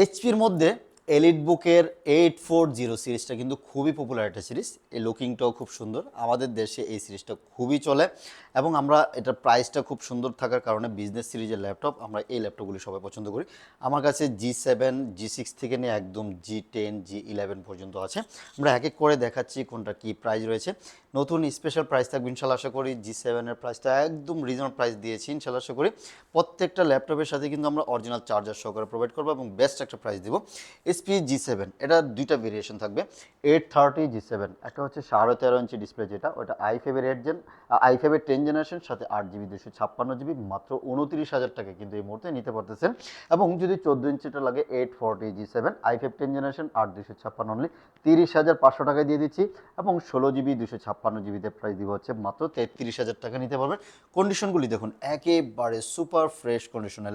এইচপির মধ্যে এলিট বুকের 840 সিরিজটা কিন্তু খুবই পপুলার একটা সিরিজ। এই লুকিংটাও খুব সুন্দর, আমাদের দেশে এই সিরিজটা খুবই চলে এবং আমরা এটার প্রাইসটা খুব সুন্দর থাকার কারণে বিজনেস সিরিজের ল্যাপটপ আমরা এই ল্যাপটপগুলি সবাই পছন্দ করি। আমার কাছে G7 G6 থেকে নিয়ে একদম G10 G11 পর্যন্ত আছে। আমরা এক এক করে দেখাচ্ছি কোনটা কি প্রাইস রয়েছে। নতুন স্পেশাল প্রাইস থাকবে ইনশাল্লাহ, আশা করি G7 এর প্রাইসটা একদম রিজনেবল প্রাইস দিয়েছি ইনশাল্লাহ, আশা করি। প্রত্যেকটা ল্যাপটপের সাথে কিন্তু আমরা অরিজিনাল চার্জার সহকারে প্রোভাইড করবো এবং বেস্ট একটা প্রাইস দিব। এসপি G7 এটা দুইটা ভেরিয়েশন থাকবে। 830 G7 একটা হচ্ছে 13.5 ইঞ্চি ডিসপ্লে, যেটা ওটা i5-এর 10 জেনারেশন সাথে 8 GB 256 GB, মাত্র 29,000 টাকা কিন্তু এই মুহূর্তে নিতে পারতেছেন। এবং যদি 14 ইঞ্চিটা লাগে 840 G7 i5 10 জেনারেশন 8 256 অনলি 30,500 টাকায় দিয়ে দিচ্ছি। এবং 16 GB 256 GB প্রাইস দিব হচ্ছে মাত্র 33,000 টাকা নিতে পারবেন। কন্ডিশনগুলি দেখুন, একেবারে সুপার ফ্রেশ কন্ডিশনের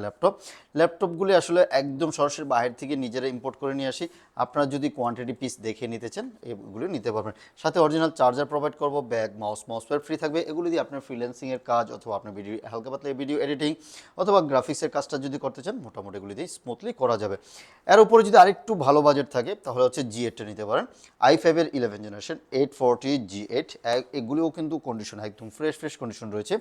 ল্যাপটপগুলি আসলে একদম সরাসরি বাইরে থেকে নিজেরা ইম্পোর্ট করে নিয়ে আসি। আপনারা যদি কোয়ান্টিটি পিস দেখে নিতে চান এগুলো নিতে পারবেন। সাথে অরিজিনাল চার্জার প্রোভাইড করব, ব্যাগ মাউসপ্যাড ফ্রি থাকবে। এগুলি দিয়ে আপনার ফ্রিল্যান্সিংয়ের কাজ অথবা আপনার হালকা পাতলা ভিডিও এডিটিং অথবা গ্রাফিক্সের কাজটা যদি করতে চান মোটামুটি এগুলি দিয়ে স্মুথলি করা যাবে। এর উপরে যদি আরেকটু ভালো বাজেট থাকে তাহলে হচ্ছে G8টা নিতে পারেন। i5-এর 11 জেনারেশন 840 G8 এগুলিও কিন্তু কন্ডিশন একদম ফ্রেশ কন্ডিশন রয়েছে।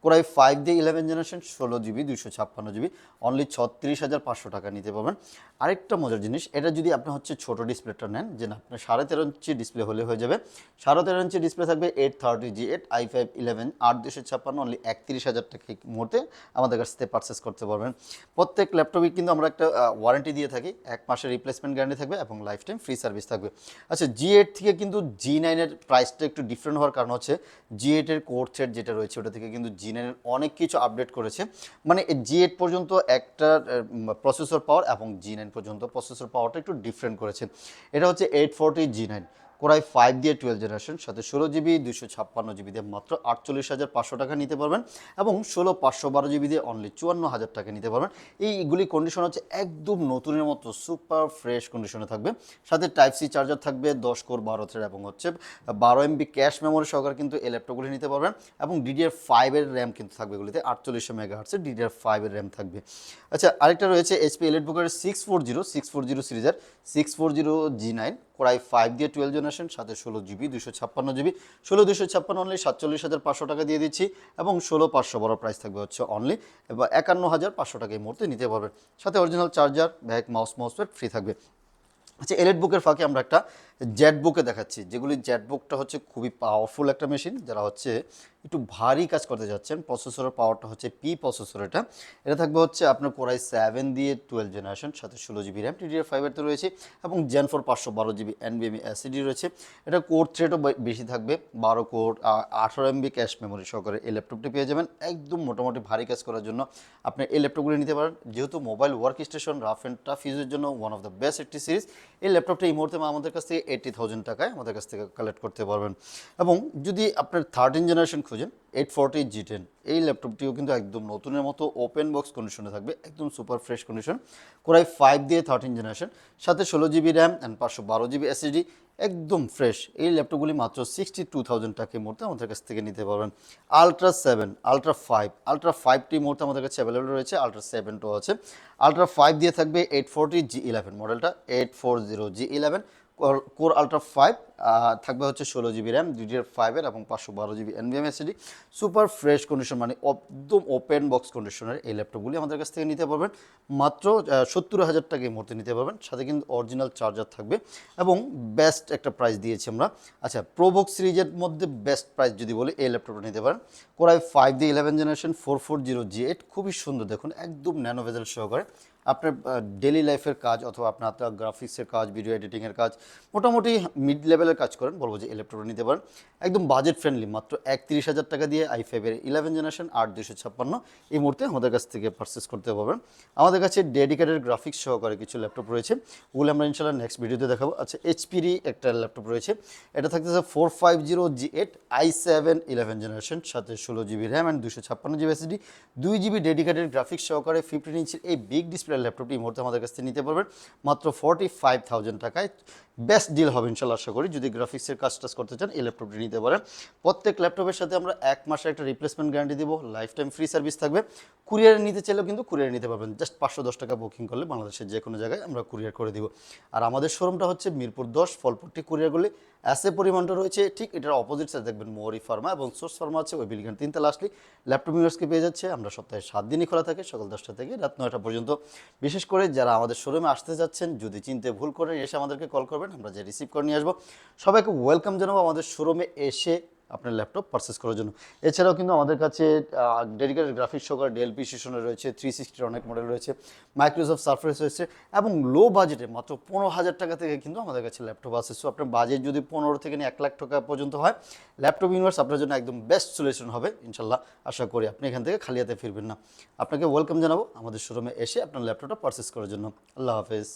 কোরাই 5 দিয়ে 11 জেনারেশন 16 GB 256 GB অনলি 36,500 টাকা নিতে পারবেন। আরেকটা মজার জিনিস, এটা যদি আপনি হচ্ছে ছোটো ডিসপ্লেটা নেন, যে না আপনার 13.5 ইঞ্চি ডিসপ্লে হলে হয়ে যাবে। 13.5 ইঞ্চি ডিসপ্লে থাকবে 830 G8 i5 11 8 256 অনলি 31,000 টাকা মুহূর্তে আমাদের কাছ থেকে পারচেস করতে পারবেন। প্রত্যেক ল্যাপটপে কিন্তু আমরা একটা ওয়ারেন্টি দিয়ে থাকি, 1 মাসের রিপ্লেসমেন্ট গ্যারান্টি থাকবে এবং লাইফ টাইম ফ্রি সার্ভিস থাকবে। আচ্ছা, G8 থেকে কিন্তু G9-এর প্রাইসটা একটু ডিফারেন্ট হওয়ার কারণ হচ্ছে G8-এর কোর থ্রেড যেটা রয়েছে ওটা থেকে কিন্তু G9-এর অনেক কিছু আপডেট করেছে। মানে G8 পর্যন্ত একটা প্রসেসর পাওয়ার এবং G9 পর্যন্ত প্রসেসর পাওয়ারটা একটু ডিফারেন্ট করেছে। এটা হচ্ছে 840 G9 কোরাই 5 দিয়ে 12 জেনারেশন সাথে 16 GB 256 GB দিয়ে মাত্র 48,500 টাকা নিতে পারবেন। এবং 16 512 GB দিয়ে অনলি 54,000 টাকা নিতে পারবেন। এইগুলি কন্ডিশন হচ্ছে একদম নতুনের মতো সুপার ফ্রেশ কন্ডিশনে থাকবে। সাথে টাইপ সি চার্জার থাকবে 10 কোর 12 থ্রেড এবং হচ্ছে 12 MB ক্যাশ মেমোরি সহকারে কিন্তু এই ল্যাপটপগুলি নিতে পারবেন। এবং DDR5-এর র্যাম কিন্তু থাকবে এগুলিতে, 4800 মেগাহার্টসের DDR5-এর র্যাম থাকবে। আচ্ছা, আরেকটা রয়েছে HP এলিটবুকের 640 সিরিজের 640 G9 কোরাই 5 দিয়ে 12 জেনারেশন সাথে 16 GB 256 GB 16 256 অনলি 47,500 টাকা দিয়ে দিচ্ছি। এবং 16,512 প্রাইস থাকবে হচ্ছে অনলি 51,500 টাকা এই মুহূর্তে নিতে পারবেন। সাথে original charger, bag, mousepad free থাকবে। আচ্ছা, এলিট বুকের ফাঁকে আমরা একটা জেট বুকে দেখাচ্ছি, যেগুলি জেট বুকটা হচ্ছে খুবই পাওয়ারফুল একটা মেশিন। যারা হচ্ছে একটু ভারী কাজ করতে যাচ্ছেন, প্রসেসরের পাওয়ারটা হচ্ছে প্রসেসর। এটা থাকবে হচ্ছে আপনার কোরাই 7 দিয়ে 12 জেনারেশন সাথে 16 GB র্যাম DDR5-এর তো রয়েছে এবং Gen 4 512 GB NVMe SSD রয়েছে। এটা কোর থ্রেডও বেশি থাকবে, 12 কোর 18 MB ক্যাশ মেমোরি সহকারে এই ল্যাপটপটি পেয়ে যাবেন। একদম মোটামুটি ভারী কাজ করার জন্য আপনি এই ল্যাপটপগুলি নিতে পারেন। যেহেতু mobile work station rough and tough ইউজের জন্য ওয়ান অফ দ্য বেস্ট একটি সিরিজ। এই ল্যাপটপটা এই মুহূর্তে আমাদের কাছ থেকে 80,000 টাকায় আমাদের কাছ থেকে কালেক্ট করতে পারবেন। এবং যদি আপনার 13 জেনারেশন খুঁজেন 840 G10 এই ল্যাপটপটিও কিন্তু একদম নতুনের মতো ওপেন বক্স কন্ডিশনে থাকবে, একদম সুপার ফ্রেশ কন্ডিশন। কোরাই 5 দিয়ে 13 জেনারেশন সাথে 16 GB RAM and 512 GB SSD, একদম ফ্রেশ। এই ল্যাপটপগুলি মাত্র 62,000 টাকার মুহূর্তে আমাদের কাছ থেকে নিতে পারবেন। আলট্রা 7 আলট্রা 5টি মুহূর্তে আমাদের কাছে অ্যাভেলেবল রয়েছে, আলট্রা 7ও আছে। আলট্রা 5 দিয়ে থাকবে 840 G11 মডেলটা 840 G11 কোর আলট্রা 5 থাকবে হচ্ছে 16 GB র্যাম DDR5-এর এবং 512 GB NVMe SSD, super fresh condition, মানে একদম ওপেন বক্স কন্ডিশনের এই ল্যাপটপগুলি আমাদের কাছ থেকে নিতে পারবেন মাত্র 70,000 টাকা এই মুহূর্তে নিতে পারবেন। সাথে কিন্তু অরিজিনাল চার্জার থাকবে এবং বেস্ট একটা প্রাইস দিয়েছি আমরা। আচ্ছা, প্রোবক্স সিরিজের মধ্যে বেস্ট প্রাইস যদি বলি এই ল্যাপটপটা নিতে পারেন। কোরাই 5 দিয়ে 11 জেনারেশন 440 G8 খুবই সুন্দর, দেখুন একদম ন্যানো ভেজেল সহকারে আপনার ডেলি লাইফের কাজ অথবা আপনার গ্রাফিক্সের কাজ, ভিডিও এডিটিংয়ের কাজ, মোটামুটি মিড লেভেলের কাজ করেন, বলবো যে এই ল্যাপটপটা নিতে পারেন। একদম বাজেট ফ্রেন্ডলি, মাত্র 31,000 টাকা দিয়ে i5-এর 11 জেনারেশন 8 256 এই মুহূর্তে আমাদের কাছ থেকে পারচেস করতে পারবেন। আমাদের কাছে ডেডিকেটেড গ্রাফিক্স সহকারে কিছু ল্যাপটপ রয়েছে, ওগুলো আমরা ইনশাল্লাহ নেক্সট ভিডিওতে দেখাবো। আচ্ছা, এইচপিরই একটা ল্যাপটপ রয়েছে, এটা থাকতেছে 450 G8 i7 11 জেনারেশন সাথে 16 GB RAM and 256 GB SSD 2 GB dedicated graphics সহকারে 15 ইঞ্চির এই বিগ ডিসপ্লে ল্যাপটপটি এই মুহূর্তে আমাদের কাছ থেকে নিতে পারবেন মাত্র 45,000 টাকায়। বেস্ট ডিল হবে ইনশাল্লাহ, আশা করি। যদি গ্রাফিক্সের কাজ টাজ করতে চান এই ল্যাপটপটি নিতে পারেন। প্রত্যেক ল্যাপটপের সাথে আমরা 1 মাসের একটা রিপ্লেসমেন্ট গ্যারান্টি দিব, লাইফ টাইম ফ্রি সার্ভিস থাকবে। কুরিয়ারে নিতে চাইলেও কিন্তু কুরিয়ারে নিতে পারবেন, জাস্ট 510 টাকা বুকিং করলে বাংলাদেশের যে কোনো জায়গায় আমরা কুরিয়ার করে দিব। আর আমাদের শোরুমটা হচ্ছে মিরপুর 10 ফলপট্টি কুরিয়ারগুলি অ্যাসে পরিমাণটা রয়েছে ঠিক এটার অপোজিট সাইড দেখবেন মৌরি ফার্মা এবং সোর্স ফার্মা আছে, ওই বিল্ডিং 3 তলা আসলে ল্যাপটপ ইউনিভার্সকে পেয়ে যাচ্ছে। আমরা সপ্তাহে 7 দিনই খোলা থাকে, সকাল 10টা থেকে রাত 9টা পর্যন্ত। বিশেষ করে যারা আমাদের শোরুমে আসতে যাচ্ছেন যদি চিনতে ভুল করেন এসে আমাদেরকে কল করবেন, আমরা যে রিসিভ করে নিয়ে আসবো। সবাইকে ওয়েলকাম জানাবো আমাদের শোরুমে এসে আপনার ল্যাপটপ পারচেস করার জন্য। এছাড়াও কিন্তু আমাদের কাছে ডেডিকেটেড গ্রাফিক্স সহকারে ডেল পিসিশনের রয়েছে, 360 অনেক মডেল রয়েছে, মাইক্রোসফট সারফেস রয়েছে এবং লো বাজেটে মাত্র 15,000 টাকা থেকে কিন্তু আমাদের কাছে ল্যাপটপ আছে। সো আপনার বাজেট যদি 15 থেকে নিয়ে 1 লাখ টাকা পর্যন্ত হয়, ল্যাপটপ ইউনিভার্স আপনার জন্য একদম বেস্ট সলিউশন হবে ইনশাল্লাহ। আশা করি আপনি এখান থেকে খালি হাতে ফিরবেন না। আপনাকে ওয়েলকাম জানাবো আমাদের শোরুমে এসে আপনার ল্যাপটপটা পারচেস করার জন্য। আল্লাহ হাফেজ।